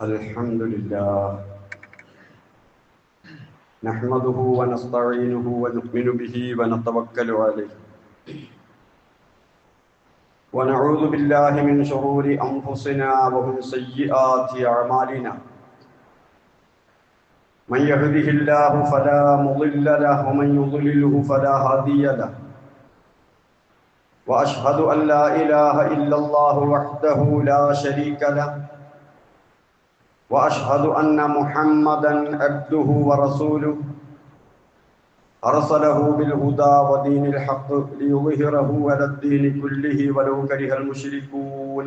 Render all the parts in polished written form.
الحمد لله نحمده ونستعينه ونؤمن به ونتوكل عليه ونعوذ بالله من شرور أنفسنا ومن سيئات أعمالنا من يهده الله فلا مضل له ومن يضلله فلا هادي له وأشهد أن لا إله إلا الله وحده لا شريك له وأشهد أن محمدًا عبده ورسوله أرسله بالهدى ودين الحق ليظهره على الدين كله ولو كره المشركون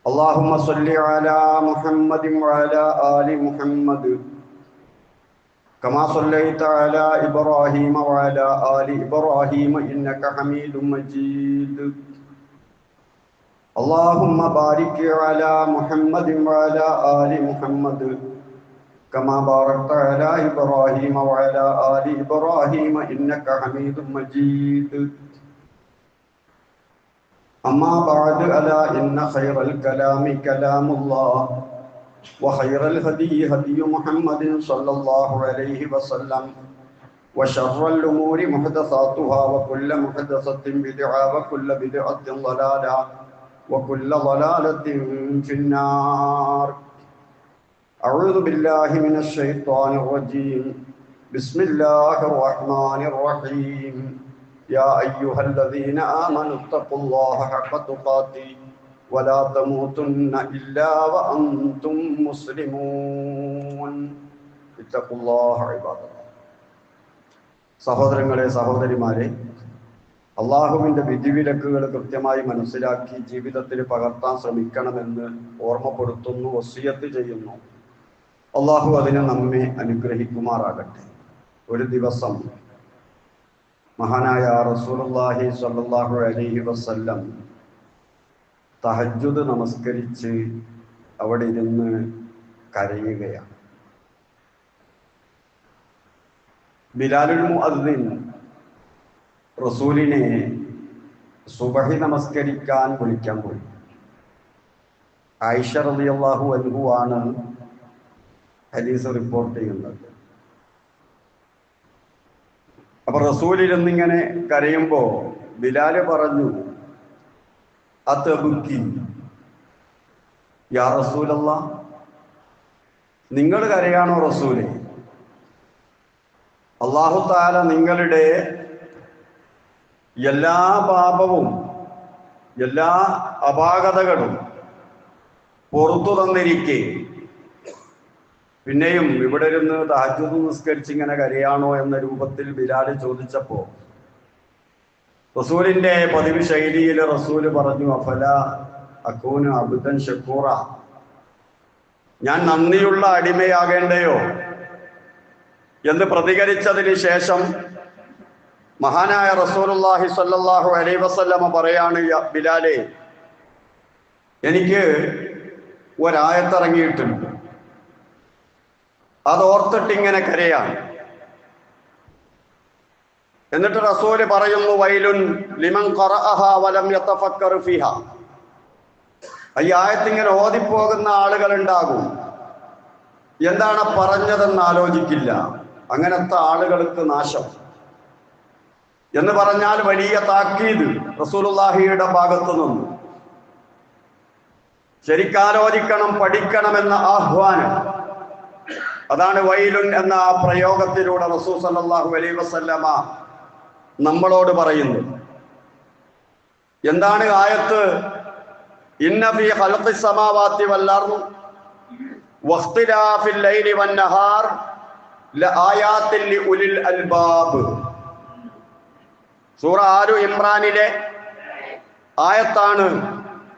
اللهم صل على محمد وعلى آل محمد كما صليت على إبراهيم وعلى آل إبراهيم إنك حميد مجيد اللهم بارك على محمد وعلى آل محمد كما باركت على إبراهيم وعلى آل إبراهيم إنك حميد مجيد أما بعد ألا إن خير الكلام كلام الله وخير الهدي هدي محمد صلى الله عليه وسلم وشر الأمور محدثاتها وكل محدثة بدعة وكل بدعة ضلالة وكل ضلالة في النار أعوذ بالله من الشيطان الرجيم بسم الله الرحمن الرحيم يا أيها الذين آمنوا اتقوا الله حق تقاته ولا تموتن إلا وأنتم مسلمون اتقوا الله عباد الله സഹോദരങ്ങളെ സഹോദരിമാരെ അള്ളാഹുവിൻ്റെ വിധിവിലക്കുകൾ കൃത്യമായി മനസ്സിലാക്കി ജീവിതത്തിൽ പകർത്താൻ ശ്രമിക്കണമെന്ന് ഓർമ്മപ്പെടുത്തുന്നു, വസിയത്ത് ചെയ്യുന്നു. അള്ളാഹു അതിനെ നമ്മെ അനുഗ്രഹിക്കുമാറാകട്ടെ. ഒരു ദിവസം മഹാനായ റസൂലുള്ളാഹി സ്വല്ലല്ലാഹു അലൈഹി വസല്ലം തഹജ്ജുദ് നമസ്കരിച്ച് അവിടെ ഇരുന്ന് കരയുകയാണ്. ബിലാലുൽ മുഅദ്ദിൻ റസൂലിനെ സുബഹി നമസ്കരിക്കാൻ വിളിക്കാൻ പോയി. ആയിഷ റളിയല്ലാഹു അൻഹു ആണ് ഹദീസ് റിപ്പോർട്ട് ചെയ്യുന്നത്. അപ്പൊ റസൂലിരുന്നിങ്ങനെ കരയുമ്പോ ബിലാല് പറഞ്ഞു, അതബുക്കി യാ റസൂലല്ലാഹ്, നിങ്ങൾ കരയാണോ റസൂലെ? അല്ലാഹു തആല നിങ്ങളുടെ എല്ലാ പാപവും എല്ലാ അപാകതകളും പുറത്തു തന്നിരിക്കെ പിന്നെയും ഇവിടെ ഇരുന്ന് തഹജ്ജുദ് നിസ്കരിച്ചിങ്ങനെ കരയാണോ എന്ന രൂപത്തിൽ ബിലാൽ ചോദിച്ചപ്പോ റസൂലിന്റെ പതിവ് ശൈലിയിൽ റസൂല് പറഞ്ഞു, അഫല അകൂനു അബ്ദൻ ശക്കൂറ, ഞാൻ നന്ദിയുള്ള അടിമയാകേണ്ടയോ എന്ന് പ്രതികരിച്ചതിന് ശേഷം മഹാനായ റസൂലുള്ളാഹി സ്വല്ലല്ലാഹു അലൈഹി വസല്ലമ പറയാണ്, ബിലാലെ, എനിക്ക് ഒരായത്തിറങ്ങിയിട്ടുണ്ട്, അതോർത്തിട്ട് ഇങ്ങനെ കരയാണ്. എന്നിട്ട് റസൂല് പറയുന്നു, വൈലുൻ ലിമൻ ഖറഅഹാ വലം യതഫക്കർ ഫിഹാ, ഈ ആയത്തിങ്ങനെ ഓതിപ്പോകുന്ന ആളുകൾ ഉണ്ടാകും, എന്താണ് പറഞ്ഞതെന്ന് ആലോചിക്കില്ല, അങ്ങനത്തെ ആളുകൾക്ക് നാശം എന്ന് പറഞ്ഞാൽ വലിയ താക്കീത് റസൂലുള്ളാഹിയുടെ ഭാഗത്തു നിന്നു. ശരിക്കാലോചിക്കണം, പഠിക്കണമെന്ന ആഹ്വാനം, അതാണ് വൈലുൻ എന്ന ആ പ്രയോഗത്തിലൂടെ റസൂൽ സല്ലല്ലാഹു അലൈഹി വസല്ലമ നമ്മളോട് പറയുന്നത്. എന്താണ് ആയത്ത്? ഇന്ന ഫീ ഖൽഖിസ് സമാവാതി വൽ അർദ് വഖ്തിലാഫിൽ ലൈലി വൻ നഹാർ ലആയാത്തിൻ ലിഉലിൽ അൽബാബ്. സൂറ ആലു ഇമ്രാനിലെ ആയത്താണ്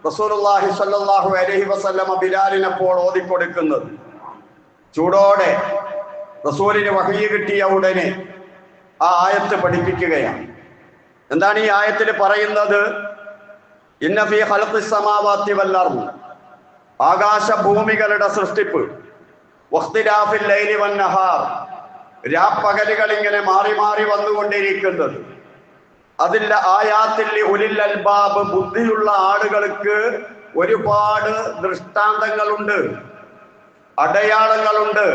റസൂലുള്ളാഹി സ്വല്ലല്ലാഹു അലൈഹി വസല്ലമ ബിലാലിനപ്പോൾ ഓതിക്കൊടുക്കുന്നത്. ചൂടോടെ റസൂലിന് വഹ്യ് കിട്ടിയ ഉടനെ ആ ആയത്ത് പഠിപ്പിക്കുകയാണ്. എന്താണ് ഈ ആയത്തിൽ പറയുന്നത്? ഇന്ന ഫീ ഖൽഖിസ് സമാവാതി വൽ അർദ്, ആകാശ ഭൂമികളുടെ സൃഷ്ടിപ്പ്, വഖ്തിലാഫിൽ ലൈലി വൻ നഹാർ, രാപ്പകലുകൾ ഇങ്ങനെ മാറി മാറി വന്നുകൊണ്ടിരിക്കുന്നത്, അതിൽ ആയാത്തിൽ ഉലിൽ അൽബാബ്, ബുദ്ധിയുള്ള ആളുകൾക്ക് ഒരുപാട് ദൃഷ്ടാന്തങ്ങളുണ്ട്, അടയാളങ്ങളുണ്ട്,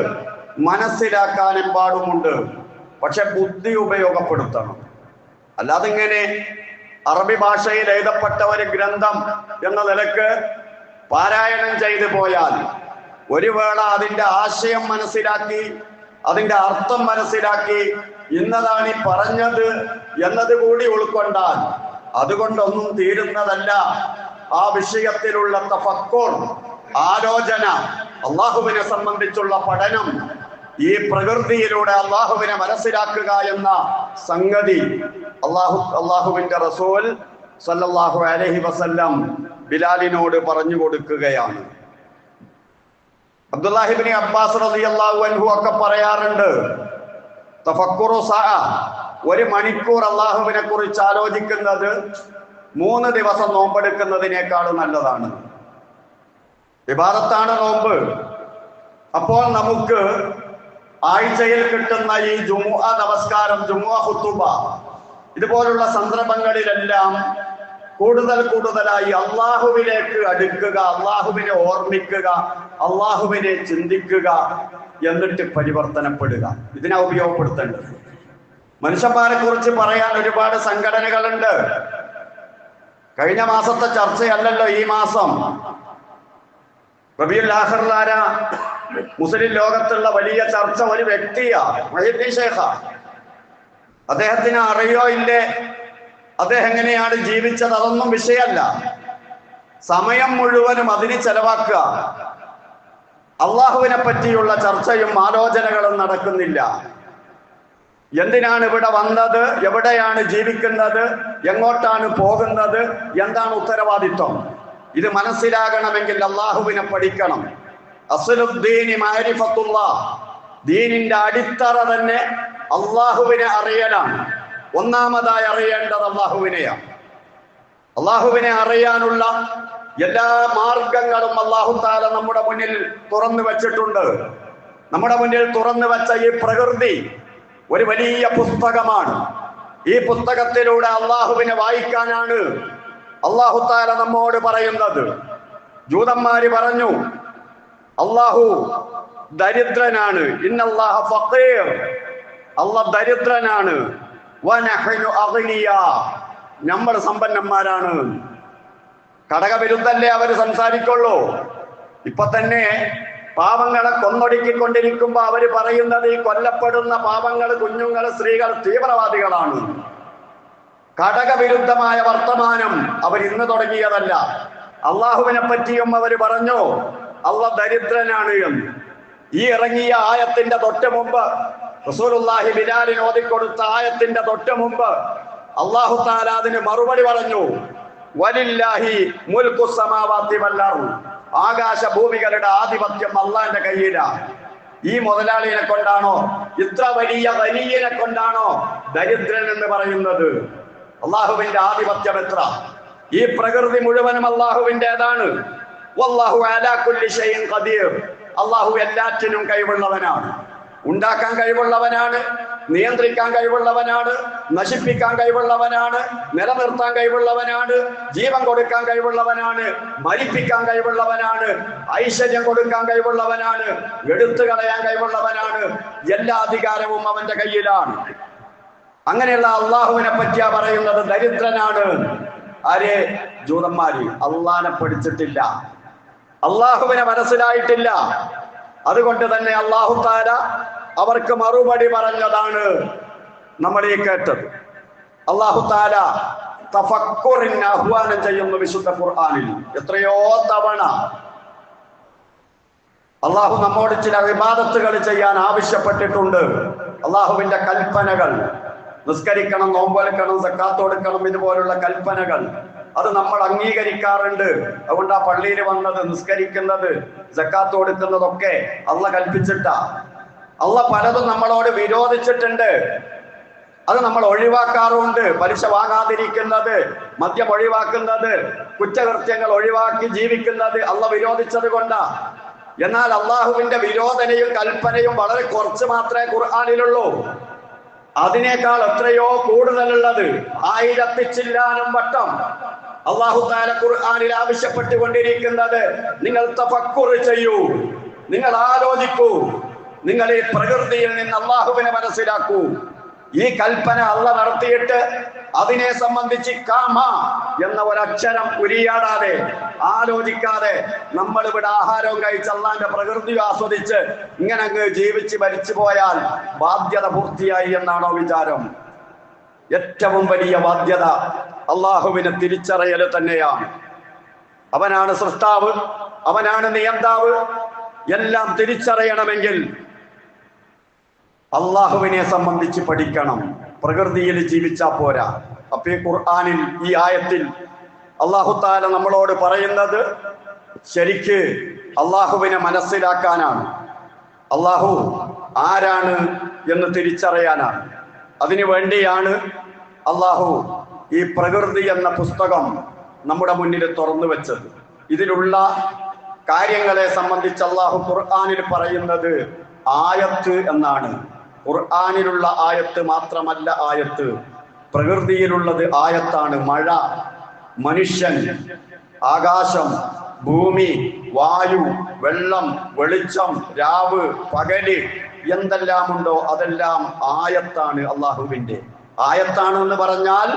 മനസ്സിലാക്കാൻ എമ്പാടുമുണ്ട്. പക്ഷെ ബുദ്ധി ഉപയോഗപ്പെടുത്തണം. അല്ലാതെ ഇങ്ങനെ അറബി ഭാഷയിൽ എഴുതപ്പെട്ട ഒരു ഗ്രന്ഥം എന്ന നിലക്ക് പാരായണം ചെയ്തു പോയാൽ ഒരു വേള അതിന്റെ ആശയം മനസ്സിലാക്കി, അതിന്റെ അർത്ഥം മനസ്സിലാക്കി, ഇന്നതാണ് ഈ പറഞ്ഞത് എന്നത് കൂടി ഉൾക്കൊണ്ടാൽ അതുകൊണ്ടൊന്നും തീരുന്നതല്ല. ആ വിഷയത്തിലുള്ള തഫക്കുർ, ആലോചന, അള്ളാഹുവിനെ സംബന്ധിച്ചുള്ള പഠനം, ഈ പ്രകൃതിയിലൂടെ അള്ളാഹുവിനെ മനസ്സിലാക്കുക എന്ന സംഗതി അള്ളാഹുവിന്റെ റസൂൽ സല്ലല്ലാഹു അലൈഹി വസല്ലം ബിലാലിനോട് പറഞ്ഞു കൊടുക്കുകയാണ്. അബ്ദുല്ലാഹി ഇബ്നു അബ്ബാസ് റളിയല്ലാഹു അൻഹു ഒക്കെ പറയാറുണ്ട്, തഫക്കുറു സഅ, 1 മണിക്കൂർ അള്ളാഹുവിനെ കുറിച്ച് ആലോചിക്കുന്നത് 3 ദിവസം നോമ്പെടുക്കുന്നതിനേക്കാൾ നല്ലതാണ്. ഇബാദത്താണ് നോമ്പ്. അപ്പോൾ നമുക്ക് ആഴ്ചയിൽ കിട്ടുന്ന ഈ ജുമുഅ നമസ്കാരം, ജുമുഅ ഖുതുബ, ഇതുപോലുള്ള സന്ദർഭങ്ങളിലെല്ലാം കൂടുതലായി അള്ളാഹുവിലേക്ക് അടുക്കുക, അള്ളാഹുവിനെ ഓർമ്മിക്കുക, അള്ളാഹുവിനെ ചിന്തിക്കുക, എന്നിട്ട് പരിവർത്തനപ്പെടുക. ഇതിനെ ഉപയോഗപ്പെടുത്തേണ്ടത്. മനുഷ്യന്മാരെ കുറിച്ച് പറയാൻ ഒരുപാട് സംഘടനകളുണ്ട്. കഴിഞ്ഞ മാസത്തെ ചർച്ചയല്ലല്ലോ ഈ മാസം. റബീഉൽ ആഖിറിലാര മുസ്ലിം ലോകത്തുള്ള വലിയ ചർച്ച ഒരു വ്യക്തിയാ, മുഹീദ്ദീൻ ശൈഖ. അദ്ദേഹത്തിന് അറിയോ ഇല്ലേ, അദ്ദേഹം എങ്ങനെയാണ് ജീവിച്ചത്, അതൊന്നും വിഷയമല്ല. സമയം മുഴുവനും അതിന് ചെലവാക്കുക. അള്ളാഹുവിനെ പറ്റിയുള്ള ചർച്ചയും ആലോചനകളും നടക്കുന്നില്ല. എന്തിനാണ് ഇവിടെ വന്നത്, എവിടെയാണ് ജീവിക്കുന്നത്, എങ്ങോട്ടാണ് പോകുന്നത്, എന്താണ് ഉത്തരവാദിത്വം, ഇത് മനസ്സിലാകണമെങ്കിൽ അള്ളാഹുവിനെ പഠിക്കണം. അസ്ലുദ്ദീനി മഅരിഫത്തുല്ലാഹ്, ദീനിന്റെ അടിത്തറ തന്നെ അള്ളാഹുവിനെ അറിയലാണ്. ഒന്നാമതായി അറിയേണ്ടത് അള്ളാഹുവിനെയാണ്. അള്ളാഹുവിനെ അറിയാനുള്ള എല്ലാ മാർഗങ്ങളും അല്ലാഹു തആല നമ്മുടെ മുന്നിൽ തുറന്നു വെച്ചിട്ടുണ്ട്. നമ്മുടെ മുന്നിൽ തുറന്നു വെച്ച ഈ പ്രകൃതി ഒരു വലിയ പുസ്തകമാണ്. ഈ പുസ്തകത്തിലൂടെ അള്ളാഹുവിനെ വായിക്കാനാണ് അല്ലാഹു തആല നമ്മോട് പറയുന്നത്. ജൂതന്മാര് പറഞ്ഞു, അള്ളാഹു ദരിദ്രനാണ്, ഇന്നല്ലാഹ ഫഖീർ, അള്ളാഹ് ദരിദ്രനാണ്, വനഹ്നു അഗ്നിയാ, നമ്മൾ സമ്പന്നന്മാരാണ്. ഘടകവിരുദ്ധല്ലേ അവർ സംസാരിക്കുള്ളൂ. ഇപ്പൊ തന്നെ പാവങ്ങളെ കൊന്നൊടുക്കിക്കൊണ്ടിരിക്കുമ്പോ അവര് പറയുന്നത് ഈ കൊല്ലപ്പെടുന്ന പാവങ്ങൾ, കുഞ്ഞുങ്ങൾ, സ്ത്രീകൾ തീവ്രവാദികളാണ്. ഘടകവിരുദ്ധമായ വർത്തമാനം അവർ ഇന്ന് തുടങ്ങിയതല്ല. അള്ളാഹുവിനെ പറ്റിയും അവര് പറഞ്ഞു അള്ളാഹ് ദരിദ്രനാണ് എന്ന്. ഈ ഇറങ്ങിയ ആയത്തിന്റെ തൊട്ട് മുമ്പ്, റസൂലുള്ളാഹി ബിലാലിന് ഓതിക്കൊടുത്ത ആയത്തിന്റെ തൊട്ട് മുമ്പ് അല്ലാഹു തആല അതിന് മറുപടി പറഞ്ഞു, വലില്ലാഹി മുൽക്കു സമാവാതി വൽ അർദ്, ആകാശ ഭൂമികളുടെ ആധിപത്യം അള്ളാന്റെ കയ്യിലാണ്. ഈ മുതലാളിയെ കൊണ്ടാണോ, ഇത്ര വലിയ വലിയനെ കൊണ്ടാണോ ദരിദ്രൻ എന്ന് പറയുന്നത്? അള്ളാഹുവിന്റെ ആധിപത്യം എത്ര! ഈ പ്രകൃതി മുഴുവനും അള്ളാഹുവിൻ്റെതാണ്. വല്ലാഹു അലാ കുല്ലി ഷൈഇൻ ഖദീർ, അള്ളാഹു എല്ലാറ്റിനും കഴിവുള്ളവനാണ്. ഉണ്ടാക്കാൻ കഴിവുള്ളവനാണ്, നിയന്ത്രിക്കാൻ കഴിവുള്ളവനാണ്, നശിപ്പിക്കാൻ കഴിവുള്ളവനാണ്, നിലനിർത്താൻ കഴിവുള്ളവനാണ്, ജീവൻ കൊടുക്കാൻ കഴിവുള്ളവനാണ്, മരിപ്പിക്കാൻ കഴിവുള്ളവനാണ്, ഐശ്വര്യം കൊടുക്കാൻ കഴിവുള്ളവനാണ്, എടുത്തു കളയാൻ കഴിവുള്ളവനാണ്. എല്ലാ അധികാരവും അവന്റെ കയ്യിലാണ്. അങ്ങനെയുള്ള അള്ളാഹുവിനെ പറ്റിയാ പറയുന്നത് ദരിദ്രനാണ്. ആരെ? ജൂതന്മാര്. അള്ളാഹിനെ പഠിച്ചിട്ടില്ല, അള്ളാഹുവിനെ മനസ്സിലായിട്ടില്ല. അതുകൊണ്ട് തന്നെ അല്ലാഹു തആല അവർക്ക് മറുപടി പറഞ്ഞതാണ് നമ്മൾ ഈ കേട്ടത്. അല്ലാഹു തആല തഫക്കുറിന് ആഹ്വാനം ചെയ്യുന്നു വിശുദ്ധ ഖുർആനിൽ. എത്രയോ തവണ അള്ളാഹു നമ്മോട് ചില ഇബാദത്തുകൾ ചെയ്യാൻ ആവശ്യപ്പെട്ടിട്ടുണ്ട്. അള്ളാഹുവിന്റെ കൽപ്പനകൾ, നിസ്കരിക്കണം, നോമ്പെടുക്കണം, സക്കാത്ത് കൊടുക്കണം, ഇതുപോലുള്ള കൽപ്പനകൾ അത് നമ്മൾ അംഗീകരിക്കാറുണ്ട്. അതുകൊണ്ട് ആ പള്ളിയിൽ വന്നത്, നിസ്കരിക്കുന്നത്, സക്കാത്ത് കൊടുക്കുന്നതൊക്കെ അള്ളാഹ് കൽപ്പിച്ചിട്ടാ. അള്ളാഹ് പലതും നമ്മളോട് വിരോധിച്ചിട്ടുണ്ട്, അത് നമ്മൾ ഒഴിവാക്കാറുണ്ട്. പലിശ വാങ്ങാതിരിക്കുന്നത്, മദ്യം ഒഴിവാക്കുന്നത്, കുറ്റകൃത്യങ്ങൾ ഒഴിവാക്കി ജീവിക്കുന്നത് അള്ളാഹ് വിരോധിച്ചത് കൊണ്ടാ. എന്നാൽ അള്ളാഹുവിന്റെ വിരോധനയും കൽപ്പനയും വളരെ കുറച്ച് മാത്രമേ ഖുർആനിലുള്ളൂ. അതിനേക്കാൾ എത്രയോ കൂടുതലുള്ളത്, 1000 ചില്ലാനം വട്ടം അല്ലാഹു തആല ഖുർആനിൽ ആവശ്യപ്പെട്ടുകൊണ്ടിരിക്കുന്നത് നിങ്ങൾ തഫക്കുർ ചെയ്യൂ, നിങ്ങൾ ആലോചിക്കൂ, നിങ്ങൾ ഈ പ്രകൃതിയിൽ നിന്ന് അല്ലാഹുവിനെ മനസ്സിലാക്കൂ. ഈ കൽപ്പന അല്ലാഹ് നടത്തിയിട്ട് അതിനെ സംബന്ധിച്ച് കാമ എന്ന ഒരക്ഷരം ഉരിയാടാതെ ആലോചിക്കാതെ നമ്മൾ ഇവിടെ ആഹാരവും കഴിച്ച് അല്ലാഹുവിന്റെ പ്രകൃതി ആസ്വദിച്ച് ഇങ്ങനെ അങ്ങ് ജീവിച്ച് മരിച്ചു പോയാൽ ബാധ്യത പൂർത്തിയായി എന്നാണോ വിചാരം? ഏറ്റവും വലിയ ബാധ്യത അല്ലാഹുവിനെ തിരിച്ചറിയൽ തന്നെയാണ്. അവനാണ് സൃഷ്ടാവ്, അവനാണ് നിയന്താവ്. എല്ലാം തിരിച്ചറിയണമെങ്കിൽ അല്ലാഹുവിനെ സംബന്ധിച്ച് പഠിക്കണം. പ്രകൃതിയിൽ ജീവിച്ചാ പോരാ. അപ്പൊ ഈ ഖുർആനിൽ ഈ ആയത്തിൽ അല്ലാഹു തആല നമ്മളോട് പറയുന്നത് ശരിക്ക് അല്ലാഹുവിനെ മനസ്സിലാക്കാനാണ്, അല്ലാഹു ആരാണ് എന്ന് തിരിച്ചറിയാനാണ്. അതിനു വേണ്ടിയാണ് അല്ലാഹു ഈ പ്രകൃതി എന്ന പുസ്തകം നമ്മുടെ മുന്നിൽ തുറന്നു വെച്ചത്. ഇതിലുള്ള കാര്യങ്ങളെ സംബന്ധിച്ച് അല്ലാഹു ഖുർആനിൽ പറയുന്നത് ആയത്ത് എന്നാണ്. ഖുർആനിലുള്ള ആയത്ത് മാത്രമല്ല ആയത്ത്, പ്രകൃതിയിലുള്ളത് ആയത്താണ്. മഴ, മനുഷ്യൻ, ആകാശം, ഭൂമി, വായു, വെള്ളം, വെളിച്ചം, രാവ്, പകല്, എന്തെല്ലാമുണ്ടോ അതെല്ലാം ആയത്താണ്. അള്ളാഹുവിന്റെ ആയത്താണ് എന്ന് പറഞ്ഞാൽ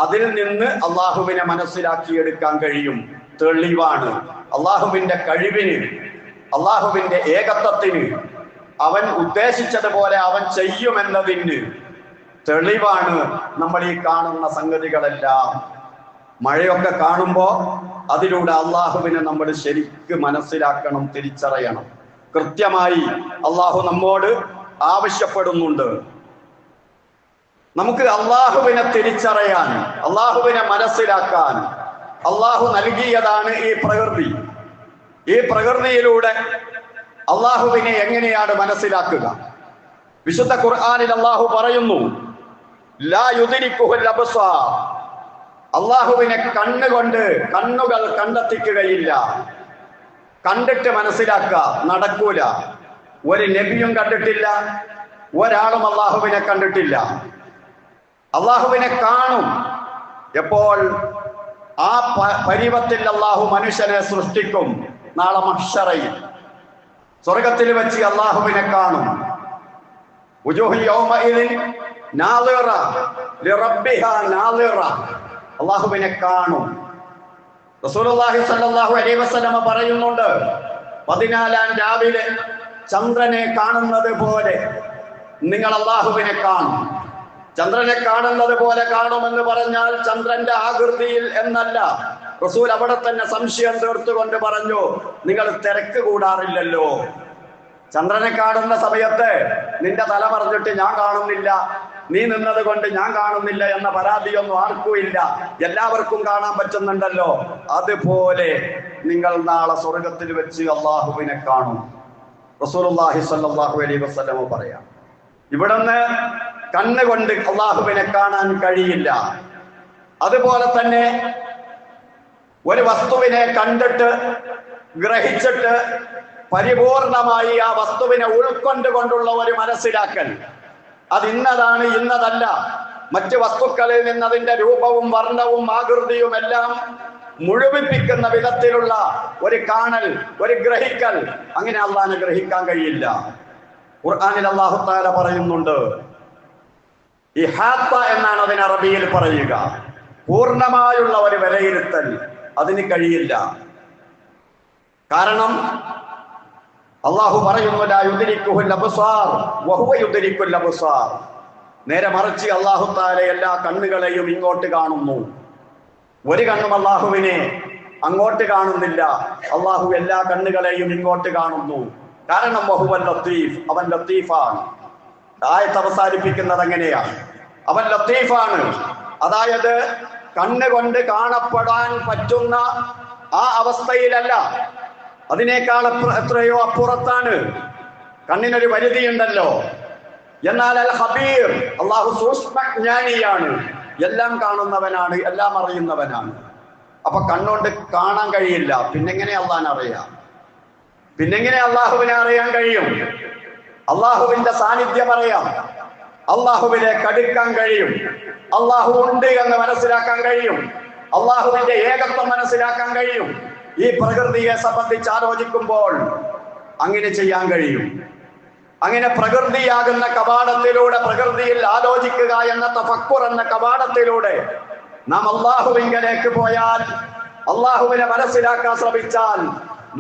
അതിൽ നിന്ന് അള്ളാഹുവിനെ മനസ്സിലാക്കിയെടുക്കാൻ കഴിയും. തെളിവാണ് അള്ളാഹുവിന്റെ കഴിവിന്, അള്ളാഹുവിന്റെ ഏകത്വത്തിന്, അവൻ ഉദ്ദേശിച്ചതുപോലെ അവൻ ചെയ്യുമെന്നതിന് തെളിവാണ് നമ്മൾ ഈ കാണുന്ന സംഗതികളെല്ലാം. മഴയൊക്കെ കാണുമ്പോൾ അതിലൂടെ അള്ളാഹുവിനെ നമ്മൾ ശരിക്ക് മനസ്സിലാക്കണം, തിരിച്ചറിയണം. കൃത്യമായി അള്ളാഹു നമ്മോട് ആവശ്യപ്പെടുന്നുണ്ട്. നമുക്ക് അള്ളാഹുവിനെ തിരിച്ചറിയാൻ, അള്ളാഹുവിനെ മനസ്സിലാക്കാൻ അള്ളാഹു നൽകിയതാണ് ഈ പ്രകൃതി. ഈ പ്രകൃതിയിലൂടെ അള്ളാഹുവിനെ എങ്ങനെയാണ് മനസ്സിലാക്കുക? വിശുദ്ധ ഖുർആനിൽ അള്ളാഹു പറയുന്നു, ലാ യുദ്രിക്കുഹുൽ അബ്സാർ, അള്ളാഹുവിനെ കണ്ണുകൾ കണ്ടെത്തിക്കുകയില്ല. കണ്ടിട്ട് മനസ്സിലാക്കുക നടക്കൂല. ഒരു നബിയും കണ്ടിട്ടില്ല, ഒരാളും അള്ളാഹുവിനെ കണ്ടിട്ടില്ല. അള്ളാഹുവിനെ കാണും. എപ്പോൾ? ആ പരുവത്തിൽ അള്ളാഹു മനുഷ്യനെ സൃഷ്ടിക്കും. നാളെ മഹ്ശറയിൽ സ്വർഗത്തിൽ വെച്ച് അള്ളാഹുവിനെ കാണും. അള്ളാഹുവിനെ കാണും. റസൂലുള്ളാഹി സ്വല്ലല്ലാഹു അലൈഹി വസല്ലമ പറയുന്നുണ്ട്, 14-ാം രാവിലെ ചന്ദ്രനെ കാണുന്നത് പോലെ നിങ്ങൾ അള്ളാഹുവിനെ കാണും. ചന്ദ്രനെ കാണുന്നത് പോലെ കാണുമെന്ന് പറഞ്ഞാൽ ചന്ദ്രന്റെ ആകൃതിയിൽ എന്നല്ല. റസൂൽ അവിടെ തന്നെ സംശയം തീർത്തുകൊണ്ട് പറഞ്ഞു, നിങ്ങൾ തിരക്ക് കൂടാറില്ലല്ലോ. ചന്ദ്രനെ കാണുന്ന സമയത്ത് നിന്റെ തല പറഞ്ഞിട്ട് ഞാൻ കാണുന്നില്ല, നീ നിന്നത് കൊണ്ട് ഞാൻ കാണുന്നില്ല എന്ന പരാതിയൊന്നും ആർക്കും ഇല്ല. എല്ലാവർക്കും കാണാൻ പറ്റുന്നുണ്ടല്ലോ. അതുപോലെ നിങ്ങൾ നാളെ സ്വർഗത്തിൽ വെച്ച് അള്ളാഹുവിനെ കാണും. റസൂലുള്ളാഹി സ്വല്ലല്ലാഹു അലൈഹി വസല്ലം പറയാം. ഇവിടുന്ന് കണ്ണുകൊണ്ട് അള്ളാഹുവിനെ കാണാൻ കഴിയില്ല. അതുപോലെ തന്നെ ഒരു വസ്തുവിനെ കണ്ടിട്ട് ഗ്രഹിച്ചിട്ട് പരിപൂർണമായി ആ വസ്തുവിനെ ഉൾക്കൊണ്ടുകൊണ്ടുള്ള ഒരു മനസ്സിലാക്കൽ, അത് ഇന്നതാണ് ഇന്നതല്ല. മറ്റ് വസ്തുക്കളിൽ നിന്ന് അതിന്റെ രൂപവും വർണ്ണവും ആകൃതിയും എല്ലാം മുഴുവിപ്പിക്കുന്ന വിധത്തിലുള്ള ഒരു കാണൽ, ഒരു ഗ്രഹിക്കൽ, അങ്ങനെ അള്ളാഹിനെ ഗ്രഹിക്കാൻ കഴിയില്ല. ഖുർആനിൽ അല്ലാഹു തആല പറയുന്നുണ്ട്, ഇഹാത്ത എന്നാണ് അതിന് അറബിയിൽ പറയുക. പൂർണ്ണമായുള്ള ഒരു വിലയിരുത്തൽ അതിന് കഴിയില്ല. കാരണം അള്ളാഹു പറയുന്നു, ലാ യുദ്രിക്കുഹുൽ അബ്സാർ വഹുവ യുദ്രിക്കുൽ അബ്സാർ. നേരെ മറിച്ച് അല്ലാഹു തആല എല്ലാ കണ്ണുകളെയും ഇങ്ങോട്ട് കാണുന്നു. ഒരു കണ്ണും അള്ളാഹുവിനെ അങ്ങോട്ട് കാണുന്നില്ല. അള്ളാഹു എല്ലാ കണ്ണുകളെയും ഇങ്ങോട്ട് കാണുന്നു. കാരണം വഹുവൽ ലത്തീഫ്, അവൻ ലത്തീഫാണ്. ആയത്ത് അവസാനിപ്പിക്കുന്നത് എങ്ങനെയാണ്? അവൻ ലത്തീഫാണ്. അതായത് കണ്ണുകൊണ്ട് കാണപ്പെടാൻ പറ്റുന്ന ആ അവസ്ഥയിലല്ല, അതിനേക്കാൾ എത്രയോ അപ്പുറത്താണ്. കണ്ണിനൊരു പരിധിയുണ്ടല്ലോ. എന്നാൽ അൽ ഖബീർ, അള്ളാഹു സൂക്ഷ്മജ്ഞാനിയാണ്, എല്ലാം കാണുന്നവനാണ്, എല്ലാം അറിയുന്നവനാണ്. അപ്പൊ കണ്ണുകൊണ്ട് കാണാൻ കഴിയില്ല, പിന്നെങ്ങനെ അള്ളാഹിനെ അറിയാം? പിന്നെങ്ങനെ അള്ളാഹുവിനെ അറിയാൻ കഴിയും? അള്ളാഹുവിന്റെ സാന്നിധ്യം അറിയാം, അള്ളാഹുവിലേക്ക് അടുക്കാൻ കഴിയും, അള്ളാഹു ഉണ്ട് എന്ന് മനസ്സിലാക്കാൻ കഴിയും. അള്ളാഹുവിന്റെ ഏകത്വം മനസ്സിലാക്കാൻ കഴിയും. ഈ പ്രകൃതിയെ സംബന്ധിച്ച് ആലോചിക്കുമ്പോൾ അങ്ങനെ ചെയ്യാൻ കഴിയും. അങ്ങനെ പ്രകൃതിയാകുന്ന കവാടത്തിലൂടെ, പ്രകൃതിയിൽ ആലോചിക്കുക എന്ന തഫക്കുർ എന്ന കവാടത്തിലൂടെ നാം അള്ളാഹുവിങ്കലേക്ക് പോയാൽ, അള്ളാഹുവിനെ മനസ്സിലാക്കാൻ ശ്രമിച്ചാൽ,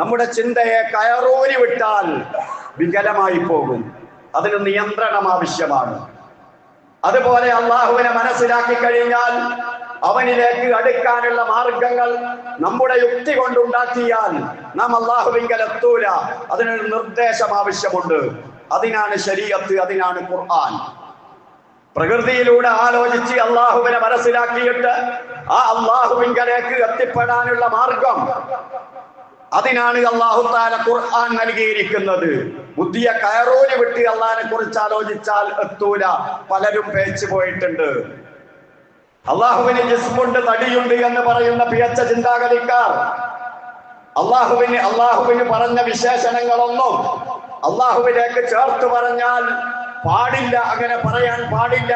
നമ്മുടെ ചിന്തയെ കയറൂരി വിട്ടാൽ വികലമായി പോകും. അതിന് നിയന്ത്രണം ആവശ്യമാണ്. അതുപോലെ അള്ളാഹുവിനെ മനസ്സിലാക്കി കഴിഞ്ഞാൽ അവനിലേക്ക് അടുക്കാനുള്ള മാർഗങ്ങൾ നമ്മുടെ യുക്തി കൊണ്ടുണ്ടാക്കിയാൽ നാം അള്ളാഹുവിങ്കൽ എത്തൂല. അതിനൊരു നിർദ്ദേശം ആവശ്യമുണ്ട്. അതിനാണ് ശരീഅത്ത്, അതിനാണ് ഖുർആൻ. പ്രകൃതിയിലൂടെ ആലോചിച്ച് അള്ളാഹുവിനെ മനസ്സിലാക്കിയിട്ട് ആ അള്ളാഹുവിങ്കലേക്ക് എത്തിപ്പെടാനുള്ള മാർഗം, അതിനാണ് അല്ലാഹു തആല ഖുർആൻ നൽകിയിരിക്കുന്നത്. ബുദ്ധിയെ കയറൂരി വിട്ട് അള്ളാഹിനെ കുറിച്ച് ആലോചിച്ചാൽ എത്തൂല. പലരും പേച്ചു പോയിട്ടുണ്ട്. അള്ളാഹുവിന് ജിസ്മുണ്ട്, തടിയുണ്ട് എന്ന് പറയുന്ന പിഴച്ച ചിന്താഗതിക്കാർ അള്ളാഹുവിന് പറഞ്ഞ വിശേഷണങ്ങളൊന്നും അള്ളാഹുവിലേക്ക് ചേർത്ത് പറഞ്ഞാൽ പാടില്ല, അങ്ങനെ പറയാൻ പാടില്ല.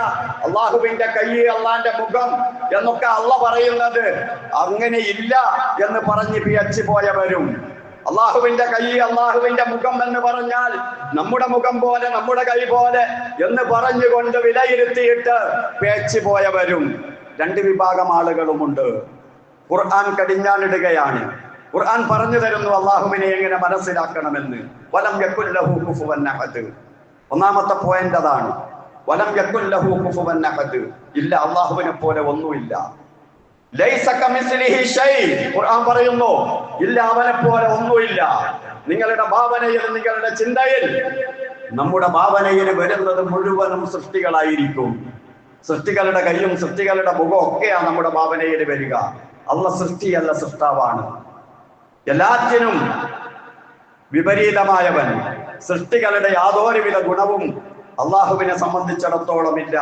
അള്ളാഹുവിന്റെ കൈ, അള്ളാന്റെ മുഖം എന്നൊക്കെ അള്ള പറയുന്നത് അങ്ങനെയില്ല എന്ന് പറഞ്ഞ് പിഴച്ചു പോയവരും, അള്ളാഹുവിന്റെ കൈ, അള്ളാഹുവിന്റെ മുഖം എന്ന് പറഞ്ഞാൽ നമ്മുടെ മുഖം പോലെ, നമ്മുടെ കൈ പോലെ എന്ന് പറഞ്ഞുകൊണ്ട് വിലയിരുത്തിയിട്ട് പേച്ചു പോയവരും രണ്ട് വിഭാഗം ആളുകളുമുണ്ട്. ഖുർആൻ കടിഞ്ഞാണിടുകയാണ്. ഖുർആൻ പറഞ്ഞു തരുന്നു അള്ളാഹുവിനെ എങ്ങനെ മനസ്സിലാക്കണമെന്ന്. വലം യകുൽ ലഹു കുഫുവൻ അഹദ്. ഒന്നാമത്തെ പോയിന്റ് അതാണ്. വലം യകുൽ ലഹു കുഫുവൻ അഹദ്. ഇല്ല, അള്ളാഹുവിനെ പോലെ ഒന്നുമില്ല. ലൈസ കമിസ്ലിഹി ഷൈ. ഖുർആൻ പറയുന്നു ഇല്ല, അവനെ പോലെ ഒന്നുമില്ല. നിങ്ങളുടെ ഭാവനയിൽ, നിങ്ങളുടെ ചിന്തയിൽ, നമ്മുടെ ഭാവനയിൽ വരുന്നത് മുഴുവനും സൃഷ്ടികളായിരിക്കും. സൃഷ്ടികളുടെ കൈയും സൃഷ്ടികളുടെ മുഖവും ഒക്കെയാണ് നമ്മുടെ ഭാവനയിൽ വരിക. അള്ള സൃഷ്ടിയല്ല, സൃഷ്ടാവാണ്. എല്ലാറ്റിനും വിപരീതമായവൻ. സൃഷ്ടികളുടെ യാതൊരുവിധ ഗുണവും അള്ളാഹുവിനെ സംബന്ധിച്ചിടത്തോളം ഇല്ല.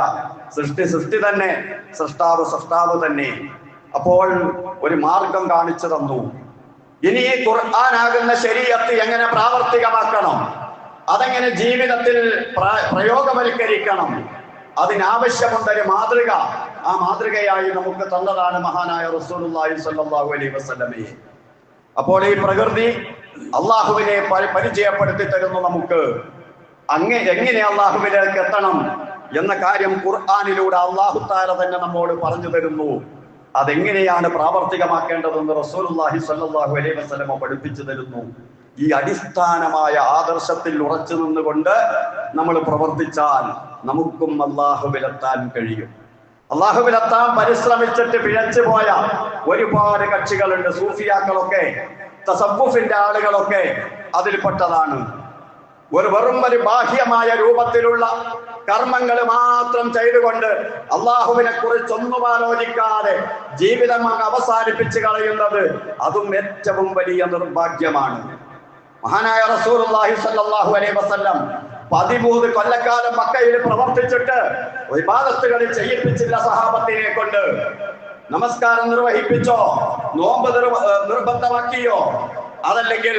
സൃഷ്ടി തന്നെ, സൃഷ്ടാവ് തന്നെ. അപ്പോൾ ഒരു മാർഗം കാണിച്ചു തന്നു. ഇനി ഈ ഖുർആനാകുന്ന ശരീഅത്ത് എങ്ങനെ പ്രാവർത്തികമാക്കണം, അതെങ്ങനെ ജീവിതത്തിൽ പ്രയോഗവൽക്കരിക്കണം, അതിനാവശ്യമുണ്ടൊരു മാതൃക. ആ മാതൃകയായി നമുക്ക് തന്നതാണ് മഹാനായ റസൂലുള്ളാഹി സ്വല്ലല്ലാഹു അലൈഹി വസല്ലമയെ. അപ്പോൾ ഈ പ്രകൃതി അള്ളാഹുവിനെ പരിചയപ്പെടുത്തി തരുന്നു നമുക്ക്. എങ്ങനെ അള്ളാഹുവിലേക്ക് എത്തണം എന്ന കാര്യം ഖുർആനിലൂടെ അല്ലാഹു തആല തന്നെ നമ്മോട് പറഞ്ഞു തരുന്നു. അതെങ്ങനെയാണ് പ്രാവർത്തികമാക്കേണ്ടതെന്ന് റസൂലുള്ളാഹി സ്വല്ലല്ലാഹു അലൈഹി വസല്ലമ പഠിപ്പിച്ചു തരുന്നു. ഈ അടിസ്ഥാനമായ ആദർശത്തിൽ ഉറച്ചു നിന്നുകൊണ്ട് നമ്മൾ പ്രവർത്തിച്ചാൽ നമുക്കും അള്ളാഹുവിലെത്താൻ കഴിയും. അള്ളാഹുവിലെത്താൻ പരിശ്രമിച്ചിട്ട് പിഴച്ചു പോയ ഒരുപാട് കക്ഷികളുണ്ട്. സൂഫിയാക്കളൊക്കെ, തസവ്വുഫിന്റെ ആളുകളൊക്കെ അതിൽപ്പെട്ടതാണ്. വെറും ഒരു ബാഹ്യമായ രൂപത്തിലുള്ള കർമ്മങ്ങൾ മാത്രം ചെയ്തുകൊണ്ട് അള്ളാഹുവിനെ കുറിച്ചൊന്നും ആലോചിക്കാതെ ജീവിതം അവസാനിപ്പിച്ച് കളയുന്നത് അതും ഏറ്റവും വലിയ നിർഭാഗ്യമാണ്. മഹാനായ റസൂലുള്ളാഹി സ്വല്ലല്ലാഹു അലൈഹി വസല്ലം 13 കൊല്ലക്കാലം മക്കയിൽ പ്രവർത്തിച്ചിട്ട് ഇബാദത്തുകൾ ചെയ്യിപ്പിച്ചില്ല സഹാബത്തിനെ കൊണ്ട്. നമസ്കാരം നിർവഹിപ്പിച്ചോ, നോമ്പ് നിർബന്ധമാക്കിയോ, അതല്ലെങ്കിൽ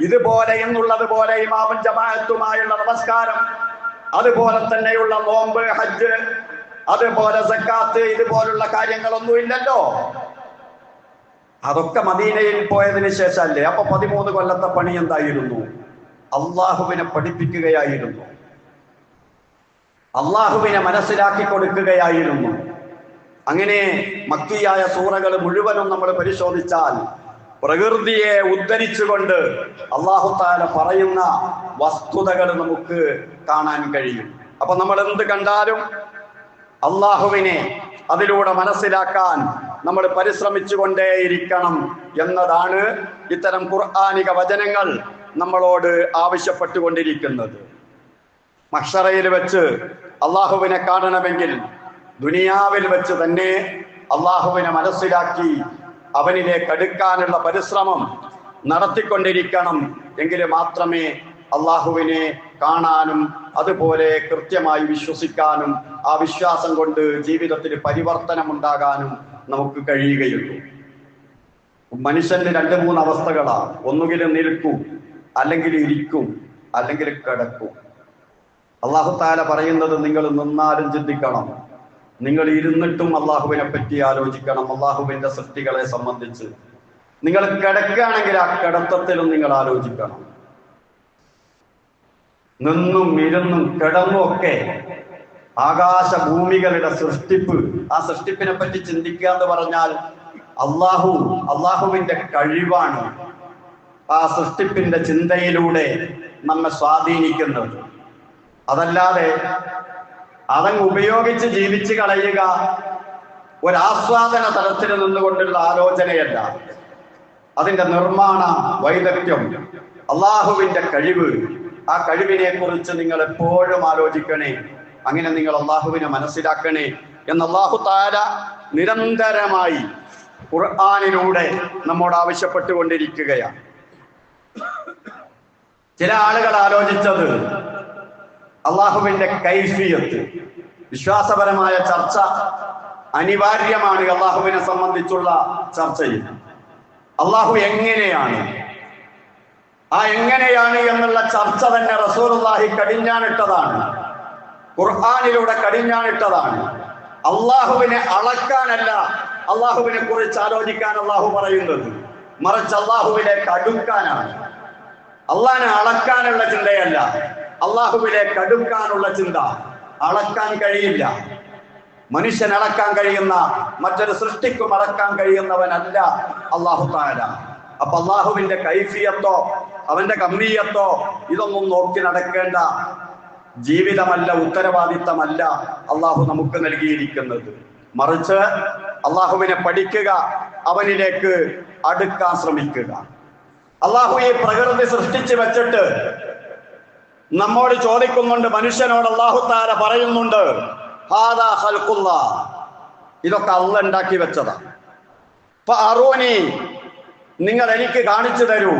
ഇതുപോലെ എന്നുള്ളത് പോലെ ഇമാമും ജമാഅത്തുമായുള്ള നമസ്കാരം, അതുപോലെ തന്നെയുള്ള നോമ്പ്, ഹജ്ജ്, അതുപോലെ സക്കാത്ത്, ഇതുപോലുള്ള കാര്യങ്ങളൊന്നും ഇല്ലല്ലോ. അതൊക്കെ മദീനയിൽ പോയതിനു ശേഷമല്ലേ. അപ്പൊ 13 കൊല്ലത്തെ പണി എന്തായിരുന്നു? അള്ളാഹുവിനെ പഠിപ്പിക്കുകയായിരുന്നു, അള്ളാഹുവിനെ മനസ്സിലാക്കി കൊടുക്കുകയായിരുന്നു. അങ്ങനെ മക്കിയായ സൂറകൾ മുഴുവനും നമ്മൾ പരിശോധിച്ചാൽ പ്രകൃതിയെ ഉദ്ധരിച്ചുകൊണ്ട് അല്ലാഹു തആല പറയുന്ന വസ്തുതകൾ നമുക്ക് കാണാൻ കഴിയും. അപ്പൊ നമ്മൾ എന്ത് കണ്ടാലും അള്ളാഹുവിനെ അതിലൂടെ മനസ്സിലാക്കാൻ നമ്മൾ പരിശ്രമിച്ചു കൊണ്ടേയിരിക്കണം എന്നതാണ് ഇത്തരം ഖുർആനിക വചനങ്ങൾ നമ്മളോട് ആവശ്യപ്പെട്ടുകൊണ്ടിരിക്കുന്നത്. മഹ്ശറയിൽ വെച്ച് അള്ളാഹുവിനെ കാണണമെങ്കിൽ ദുനിയാവിൽ വെച്ച് തന്നെ അള്ളാഹുവിനെ മനസ്സിലാക്കി അവനിലേക്ക് അടുക്കാനുള്ള പരിശ്രമം നടത്തിക്കൊണ്ടിരിക്കണം. എങ്കിൽ മാത്രമേ അള്ളാഹുവിനെ കാണാനും അതുപോലെ കൃത്യമായി വിശ്വസിക്കാനും ആ വിശ്വാസം കൊണ്ട് ജീവിതത്തിൽ പരിവർത്തനം ഉണ്ടാകാനും നമുക്ക് കഴിയുകയുള്ളൂ. മനുഷ്യന് 2-3 അവസ്ഥകളാണ്. ഒന്നുകിൽ നിൽക്കും, അല്ലെങ്കിൽ ഇരിക്കും, അല്ലെങ്കിൽ കിടക്കും. അല്ലാഹു തആല പറയുന്നത് നിങ്ങൾ നിന്നാലും ചിന്തിക്കണം, നിങ്ങൾ ഇരുന്നിട്ടും അള്ളാഹുവിനെ പറ്റി ആലോചിക്കണം. അള്ളാഹുവിന്റെ സൃഷ്ടികളെ സംബന്ധിച്ച് നിങ്ങൾ കിടക്കുകയാണെങ്കിൽ ആ കിടത്തത്തിലും നിങ്ങൾ ആലോചിക്കണം. നിന്നും ഇരുന്നും കിടന്നും ഒക്കെ ആകാശഭൂമികളുടെ സൃഷ്ടിപ്പ്, ആ സൃഷ്ടിപ്പിനെ പറ്റി ചിന്തിക്കുക എന്ന് പറഞ്ഞാൽ അള്ളാഹുവിന്റെ കഴിവാണ് ആ സൃഷ്ടിപ്പിന്റെ ചിന്തയിലൂടെ നമ്മെ സ്വാധീനിക്കുന്നത്. അതല്ലാതെ അതങ്ങ് ഉപയോഗിച്ച് ജീവിച്ച് കളയുക ഒരാസ്വാദന തലത്തിൽ നിന്നുകൊണ്ടുള്ള ആലോചനയല്ല. അതിന്റെ നിർമ്മാണ വൈദഗ്ധ്യം, അള്ളാഹുവിന്റെ കഴിവ്, ആ കഴിവിനെ കുറിച്ച് നിങ്ങൾ എപ്പോഴും ആലോചിക്കണേ. അങ്ങനെ നിങ്ങൾ അള്ളാഹുവിനെ മനസ്സിലാക്കണേ എന്ന് അല്ലാഹു തആല നിരന്തരമായി ഖുർആനിലൂടെ നമ്മോട് ആവശ്യപ്പെട്ടുകൊണ്ടിരിക്കുകയാണ്. ചില ആളുകൾ ആലോചിച്ചത് അള്ളാഹുവിന്റെ കൈഫിയത്ത്, വിശ്വാസപരമായ ചർച്ച അനിവാര്യമാണ് അള്ളാഹുവിനെ സംബന്ധിച്ചുള്ള ചർച്ചയിൽ. അള്ളാഹു എങ്ങനെയാണ്, ആ എങ്ങനെയാണ് എന്നുള്ള ചർച്ച തന്നെ റസൂലുള്ളാഹി കടിഞ്ഞാണിട്ടതാണ്, ഖുർആനിലൂടെ കടിഞ്ഞാണിട്ടതാണ്. അള്ളാഹുവിനെ അളക്കാനല്ല അള്ളാഹുവിനെ കുറിച്ച് ആലോചിക്കാൻ അള്ളാഹു പറയുന്നത്, മറിച്ച് അള്ളാഹുവിലേക്ക് അടുക്കാനാണ്. അള്ളാഹിനെ അളക്കാനുള്ള ചിന്തയല്ല, അള്ളാഹുവിലേക്ക് അടുക്കാനുള്ള ചിന്ത. അളക്കാൻ കഴിയില്ല, മനുഷ്യൻ അളക്കാൻ കഴിയുന്ന മറ്റൊരു സൃഷ്ടിക്കും അളക്കാൻ കഴിയുന്നവനല്ല അള്ളാഹു തആല. അപ്പൊ അള്ളാഹുവിന്റെ കൈഫിയത്തോ അവന്റെ കമ്മിയത്തോ ഇതൊന്നും നോക്കി നടക്കേണ്ട ജീവിതമല്ല, ഉത്തരവാദിത്തമല്ല അള്ളാഹു നമുക്ക് നൽകിയിരിക്കുന്നത്. മറിച്ച് അള്ളാഹുവിനെ പഠിക്കുക, അവനിലേക്ക് അടുക്കാൻ ശ്രമിക്കുക. അള്ളാഹു ഈ പ്രകൃതി സൃഷ്ടിച്ചു വെച്ചിട്ട് നമ്മോട് ചോദിക്കുന്നുണ്ട്, മനുഷ്യനോട് അള്ളാഹു തആല പറയുന്നുണ്ട്, ഹാദാ ഖൽഖുല്ലാഹ്, ഇതൊക്കെ അള്ളാഹ് ഉണ്ടാക്കി വെച്ചതാ. ഫഅറൂനി, നിങ്ങൾ എനിക്ക് കാണിച്ചു തരൂ,